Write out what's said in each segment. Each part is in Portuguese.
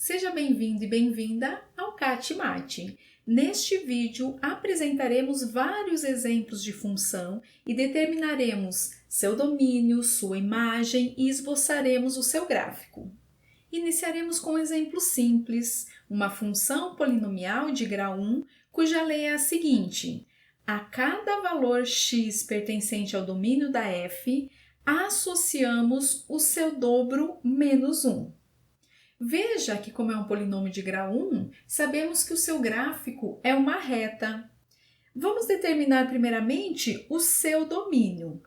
Seja bem-vindo e bem-vinda ao CAT Mate. Neste vídeo, apresentaremos vários exemplos de função e determinaremos seu domínio, sua imagem e esboçaremos o seu gráfico. Iniciaremos com um exemplo simples, uma função polinomial de grau 1, cuja lei é a seguinte: a cada valor x pertencente ao domínio da f, associamos o seu dobro menos 1. Veja que, como é um polinômio de grau 1, sabemos que o seu gráfico é uma reta. Vamos determinar primeiramente o seu domínio.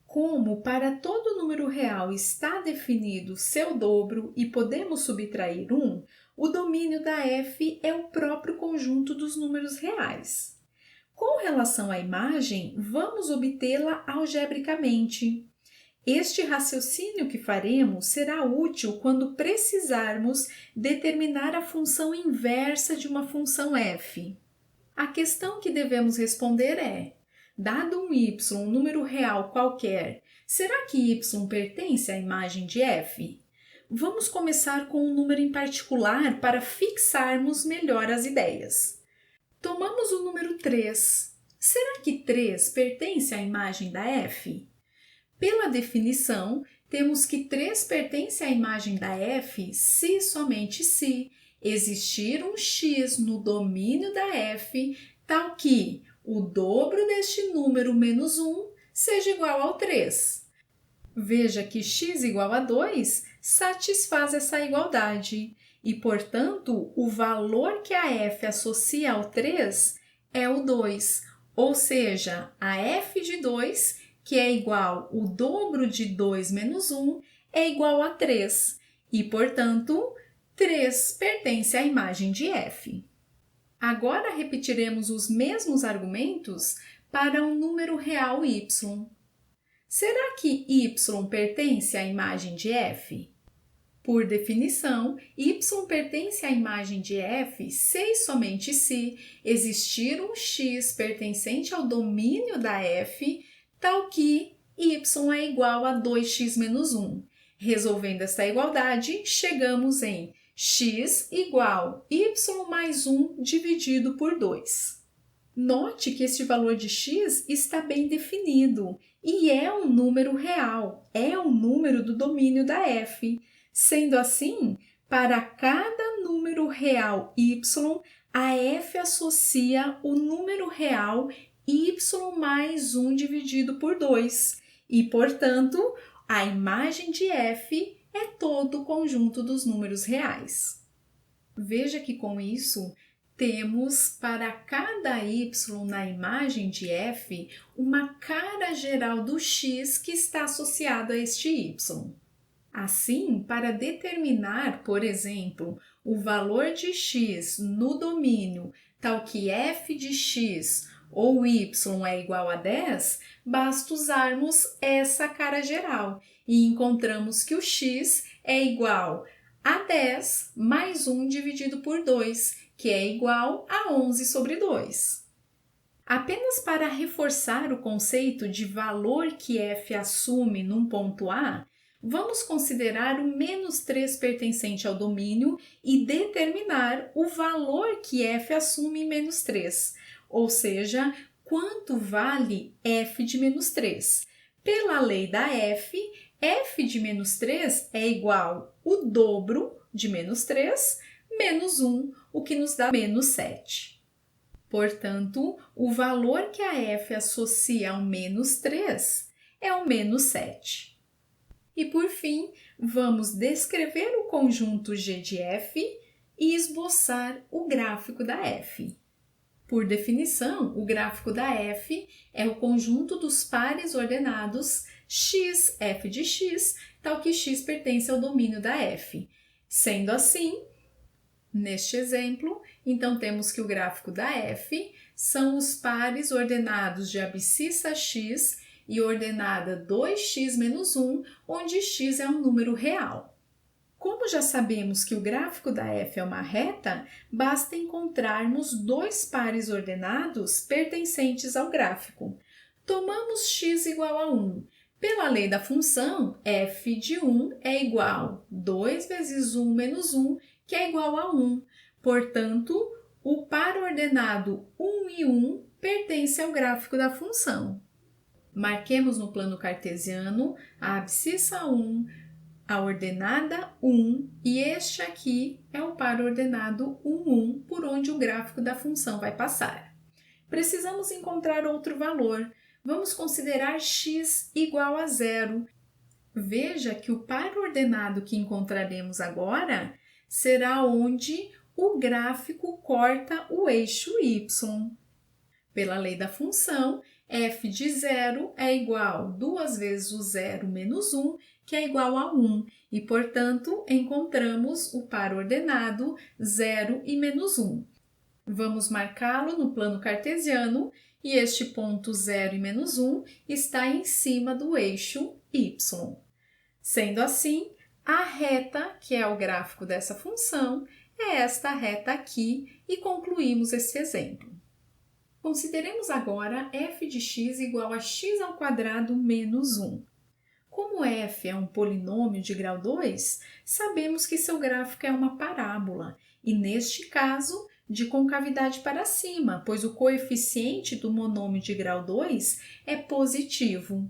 Como para todo número real está definido seu dobro e podemos subtrair 1, o domínio da f é o próprio conjunto dos números reais. Com relação à imagem, vamos obtê-la algebricamente. Este raciocínio que faremos será útil quando precisarmos determinar a função inversa de uma função f. A questão que devemos responder é: dado um y, um número real qualquer, será que y pertence à imagem de f? Vamos começar com um número em particular para fixarmos melhor as ideias. Tomamos o número 3. Será que 3 pertence à imagem da f? Pela definição, temos que 3 pertence à imagem da f se somente se existir um x no domínio da f, tal que o dobro deste número menos 1 seja igual ao 3. Veja que x igual a 2 satisfaz essa igualdade e, portanto, o valor que a f associa ao 3 é o 2, ou seja, a f de 2, que é igual o dobro de 2 menos 1, é igual a 3. E, portanto, 3 pertence à imagem de f. Agora repetiremos os mesmos argumentos para um número real y. Será que y pertence à imagem de f? Por definição, y pertence à imagem de f se e somente se existir um x pertencente ao domínio da f, tal que y é igual a 2x menos 1. Resolvendo esta igualdade, chegamos em x igual y mais 1 dividido por 2. Note que este valor de x está bem definido e é um número real, é um número do domínio da f. Sendo assim, para cada número real y, a f associa o número real y mais 1 dividido por 2 e, portanto, a imagem de f é todo o conjunto dos números reais. Veja que com isso, temos para cada y na imagem de f uma cara geral do x que está associado a este y. Assim, para determinar, por exemplo, o valor de x no domínio tal que f de x ou y é igual a 10, basta usarmos essa cara geral e encontramos que o x é igual a 10 mais 1 dividido por 2, que é igual a 11 sobre 2. Apenas para reforçar o conceito de valor que f assume num ponto A, vamos considerar o menos 3 pertencente ao domínio e determinar o valor que f assume em menos 3. Ou seja, quanto vale f de menos 3. Pela lei da f, f de menos 3 é igual ao dobro de menos 3 menos 1, o que nos dá menos 7. Portanto, o valor que a f associa ao menos 3 é o menos 7. E, por fim, vamos descrever o conjunto G de f e esboçar o gráfico da f. Por definição, o gráfico da f é o conjunto dos pares ordenados x, f de x, tal que x pertence ao domínio da f. Sendo assim, neste exemplo, então temos que o gráfico da f são os pares ordenados de abscissa x e ordenada 2x menos 1, onde x é um número real. Como já sabemos que o gráfico da f é uma reta, basta encontrarmos dois pares ordenados pertencentes ao gráfico. Tomamos x igual a 1. Pela lei da função, f de 1 é igual a 2 vezes 1 menos 1, que é igual a 1. Portanto, o par ordenado 1 e 1 pertence ao gráfico da função. Marquemos no plano cartesiano a abscissa 1, a ordenada 1 e este aqui é o par ordenado 1, 1, por onde o gráfico da função vai passar. Precisamos encontrar outro valor. Vamos considerar x igual a 0. Veja que o par ordenado que encontraremos agora será onde o gráfico corta o eixo y. Pela lei da função, f de 0 é igual a 2 vezes o 0 menos 1, que é igual a 1. E, portanto, encontramos o par ordenado 0 e menos 1. Vamos marcá-lo no plano cartesiano e este ponto 0 e menos 1 está em cima do eixo y. Sendo assim, a reta, que é o gráfico dessa função, é esta reta aqui e concluímos esse exemplo. Consideremos agora f de x igual a x ao quadrado menos 1. Como f é um polinômio de grau 2, sabemos que seu gráfico é uma parábola, e neste caso, de concavidade para cima, pois o coeficiente do monômio de grau 2 é positivo.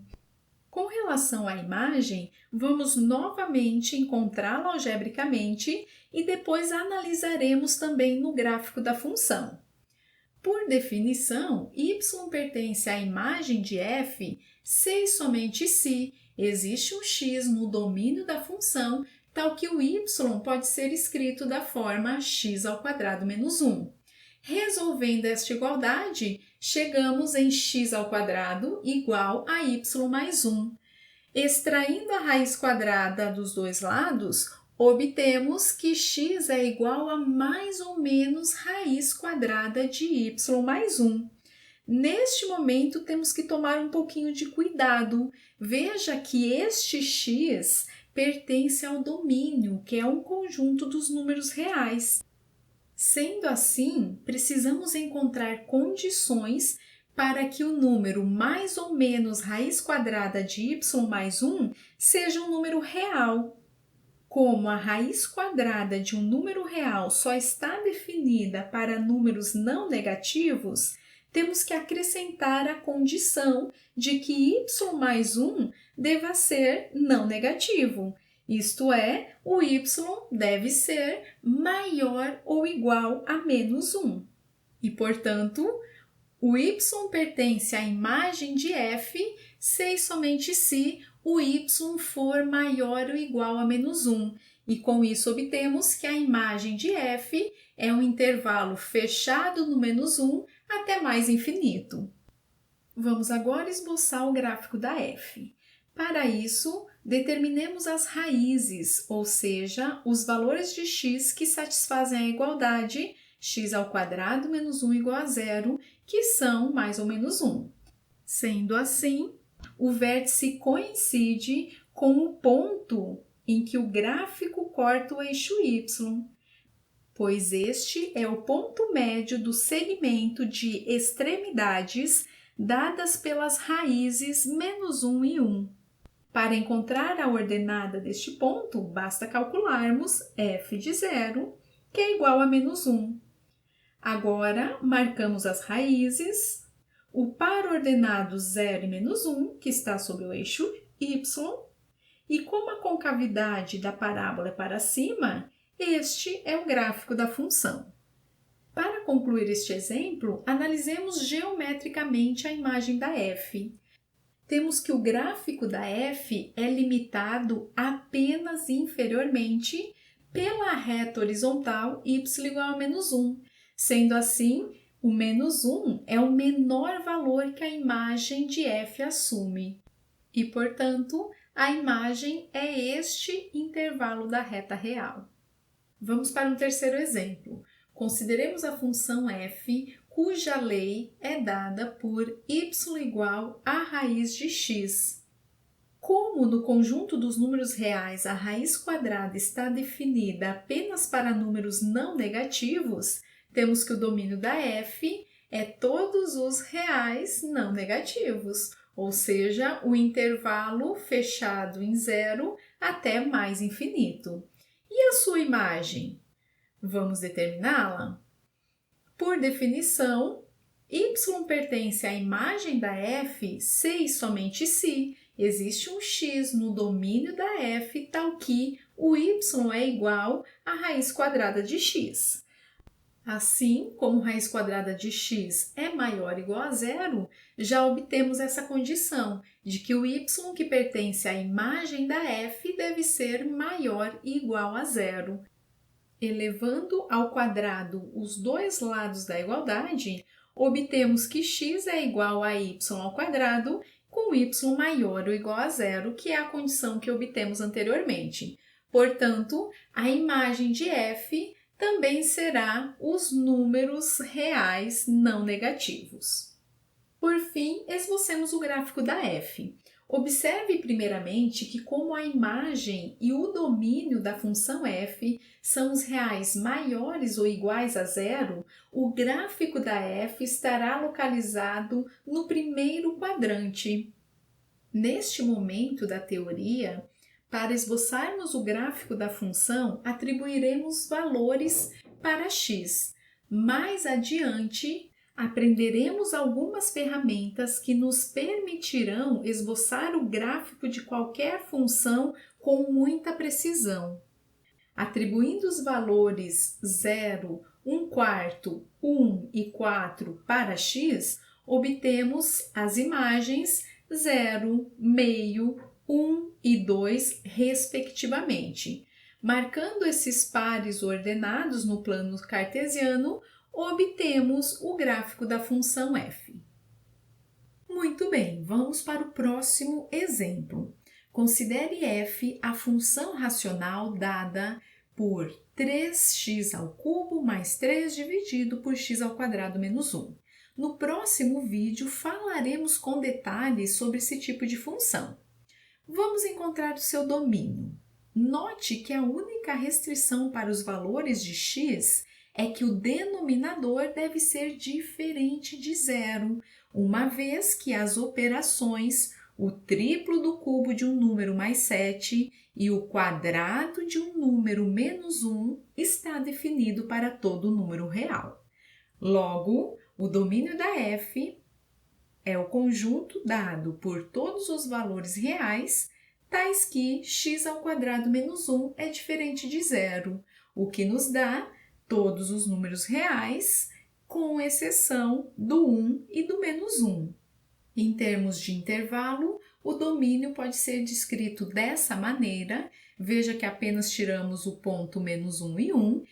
Com relação à imagem, vamos novamente encontrá-la algebricamente e depois analisaremos também no gráfico da função. Por definição, y pertence à imagem de f se e somente se existe um x no domínio da função, tal que o y pode ser escrito da forma x ao quadrado menos 1. Resolvendo esta igualdade, chegamos em x ao quadrado igual a y mais 1. Extraindo a raiz quadrada dos dois lados, obtemos que x é igual a mais ou menos raiz quadrada de y mais 1. Neste momento, temos que tomar um pouquinho de cuidado. Veja que este x pertence ao domínio, que é um conjunto dos números reais. Sendo assim, precisamos encontrar condições para que o número mais ou menos raiz quadrada de y mais 1 seja um número real. Como a raiz quadrada de um número real só está definida para números não negativos, temos que acrescentar a condição de que y mais 1 deva ser não negativo. Isto é, o y deve ser maior ou igual a menos 1. E, portanto, o y pertence à imagem de f se e somente se o y for maior ou igual a menos 1. E com isso obtemos que a imagem de f é um intervalo fechado no menos 1 até mais infinito. Vamos agora esboçar o gráfico da f. Para isso, determinemos as raízes, ou seja, os valores de x que satisfazem a igualdade x ao quadrado menos 1 igual a 0, que são mais ou menos 1. Sendo assim, o vértice coincide com o ponto em que o gráfico corta o eixo y, pois este é o ponto médio do segmento de extremidades dadas pelas raízes menos 1 e 1. Para encontrar a ordenada deste ponto, basta calcularmos f de 0, que é igual a menos 1. Agora, marcamos as raízes, o par ordenado 0 e menos 1, que está sobre o eixo y, e como a concavidade da parábola é para cima, este é o gráfico da função. Para concluir este exemplo, analisemos geometricamente a imagem da f. Temos que o gráfico da f é limitado apenas inferiormente pela reta horizontal y igual a menos 1. Sendo assim, o menos 1 é o menor valor que a imagem de f assume. E, portanto, a imagem é este intervalo da reta real. Vamos para um terceiro exemplo. Consideremos a função f, cuja lei é dada por y igual a raiz de x. Como no conjunto dos números reais a raiz quadrada está definida apenas para números não negativos, temos que o domínio da f é todos os reais não negativos, ou seja, o intervalo fechado em 0 até mais infinito. E a sua imagem? Vamos determiná-la? Por definição, y pertence à imagem da f se e somente se existe um x no domínio da f tal que o y é igual à raiz quadrada de x. Assim, como raiz quadrada de x é maior ou igual a zero, já obtemos essa condição de que o y que pertence à imagem da f deve ser maior ou igual a zero. Elevando ao quadrado os dois lados da igualdade, obtemos que x é igual a y ao quadrado com y maior ou igual a zero, que é a condição que obtemos anteriormente. Portanto, a imagem de f também será os números reais não negativos. Por fim, esbocemos o gráfico da f. Observe primeiramente que como a imagem e o domínio da função f são os reais maiores ou iguais a zero, o gráfico da f estará localizado no primeiro quadrante. Neste momento da teoria, para esboçarmos o gráfico da função, atribuiremos valores para x. Mais adiante, aprenderemos algumas ferramentas que nos permitirão esboçar o gráfico de qualquer função com muita precisão. Atribuindo os valores 0, 1/4, 1 e 4 para x, obtemos as imagens 0, meio, 1 e 2, respectivamente. Marcando esses pares ordenados no plano cartesiano, obtemos o gráfico da função f. Muito bem, vamos para o próximo exemplo. Considere f a função racional dada por 3x² mais 3 dividido por x² menos 1. No próximo vídeo, falaremos com detalhes sobre esse tipo de função. Vamos encontrar o seu domínio. Note que a única restrição para os valores de x é que o denominador deve ser diferente de zero, uma vez que as operações, o triplo do cubo de um número mais 7 e o quadrado de um número menos 1 está definido para todo número real. Logo, o domínio da f é o conjunto dado por todos os valores reais, tais que x² menos 1 é diferente de zero, o que nos dá todos os números reais, com exceção do 1 e do menos 1. Em termos de intervalo, o domínio pode ser descrito dessa maneira. Veja que apenas tiramos o ponto menos 1 e 1,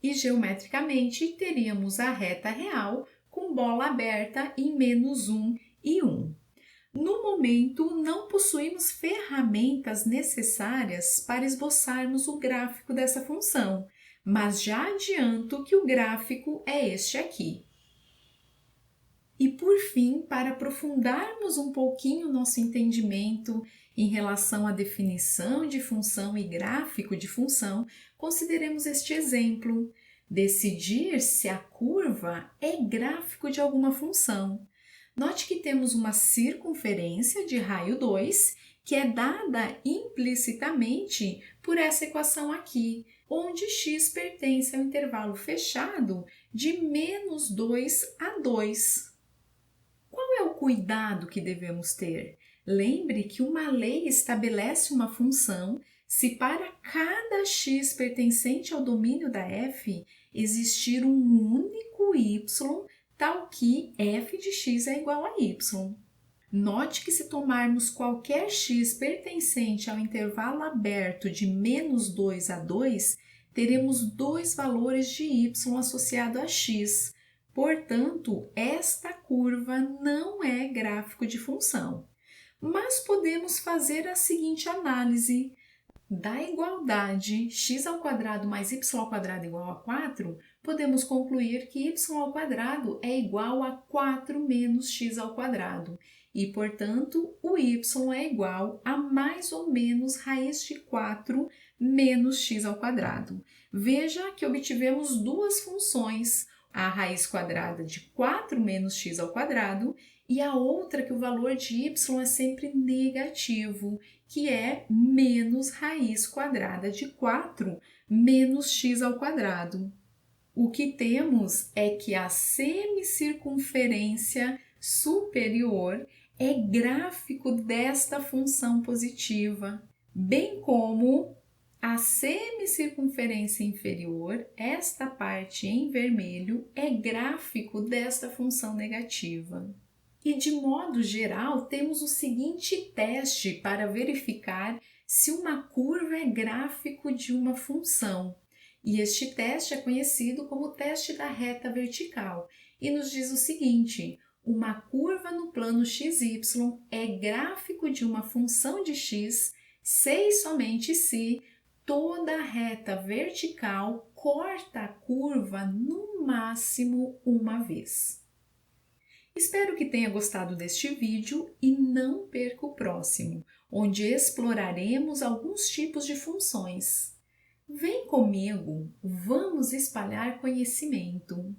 e geometricamente teríamos a reta real com bola aberta em menos 1 e 1. No momento, não possuímos ferramentas necessárias para esboçarmos o gráfico dessa função, mas já adianto que o gráfico é este aqui. E por fim, para aprofundarmos um pouquinho o nosso entendimento em relação à definição de função e gráfico de função, consideremos este exemplo. Decidir se a curva é gráfico de alguma função. Note que temos uma circunferência de raio 2, que é dada implicitamente por essa equação aqui, onde x pertence ao intervalo fechado de menos 2 a 2. Qual é o cuidado que devemos ter? Lembre que uma lei estabelece uma função se para cada x pertencente ao domínio da f existir um único y tal que f de x é igual a y. Note que se tomarmos qualquer x pertencente ao intervalo aberto de menos 2 a 2, teremos dois valores de y associado a x. Portanto, esta curva não é gráfico de função. Mas podemos fazer a seguinte análise. Da igualdade x² mais y² igual a 4, podemos concluir que y² é igual a 4 menos x² e, portanto, o y é igual a mais ou menos raiz de 4 menos x². Veja que obtivemos duas funções, a raiz quadrada de 4 menos x ao quadrado, e a outra que o valor de y é sempre negativo, que é menos raiz quadrada de 4 menos x ao quadrado. O que temos é que a semicircunferência superior é gráfico desta função positiva, bem como a semicircunferência inferior, esta parte em vermelho, é gráfico desta função negativa. E de modo geral, temos o seguinte teste para verificar se uma curva é gráfico de uma função. E este teste é conhecido como o teste da reta vertical e nos diz o seguinte: uma curva no plano XY é gráfico de uma função de x se e somente se toda a reta vertical corta a curva no máximo uma vez. Espero que tenha gostado deste vídeo e não perca o próximo, onde exploraremos alguns tipos de funções. Vem comigo, vamos espalhar conhecimento!